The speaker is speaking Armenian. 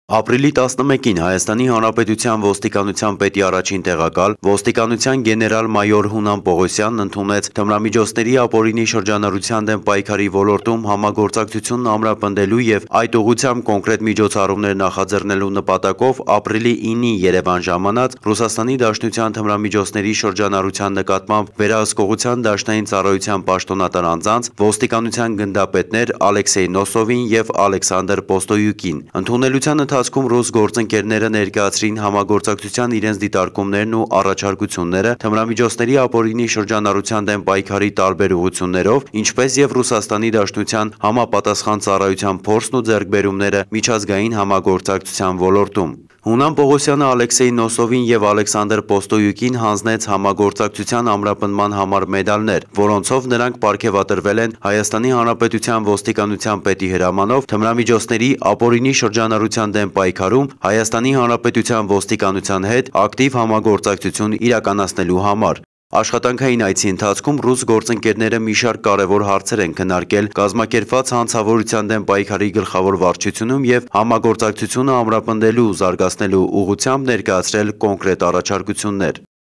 Ապրիլի 11-ին Հայաստանի Հանրապետության ոստիկանության պետի առաջին տեղակալ, ոստիկանության գեներալ-մայոր Հունան Պողոսյանն ընդունեց թմրամիջոցների ապօրինի շրջանառության դեմ պայքարի ոլորտում համագործակցությունն ամրապնդելու և այդ ուղղությամբ կոնկրետ միջոցառումներ նախաձեռնելու նպատակով ապրիլի 9-ի Երևան ժամանած Ռուսաստանի Դաշնության թմրամիջոցների շրջանառության նկատմամբ վերահսկողության դաշնային ծառայության պաշտոնատար անձանց ոստիկանության գնդապետներ Ալեքսեյ Նոսովին և Ալեքսանդր Պոստոյուկին։ Ընդունելության ընթացքում ռուս գործընկերները ներկայացրին համագործակցության իրենց դիտարկումներն ու առաջարկությունները թմրամիջոցների ապօրինի շրջանառության դեմ պայքարի տարբեր ուղղություններով, ինչպես և Ռուսաստանի Դաշնության համապատասխան ծառայության փորձն ու ձեռքբերումները միջազգային համագործակցության ոլորտում։ Հունան Պողոսյանը Ալեքսեյ Նոսովին և Ալեքսանդր Պոստոյուկին հանձնեց համագործակցության ամրապնդման համար մեդալներ, որոնցով նրանք պարգևատրվել են Հայաստանի Հանրապետության ոստիկանության պետի հրամանով թմրամիջոցների ապօրինի շրջանառության դեմ պայքարում Հայաստանի Հանրապետության ոստիկանության հետ ակտիվ համագործակցություն իրականացնելու համար։ Աշխատանքային այցի ընթացքում ռուս գործընկերները մի շարք կարևոր հարցեր են քննարկել կազմակերպված հանցավորության դեմ պայքարի գլխավոր վարչությունում և համագործակցությունը ամրապնդելու ու զարգացնելու ուղղությամբ ներկայացրել կոնկրետ առաջարկություններ։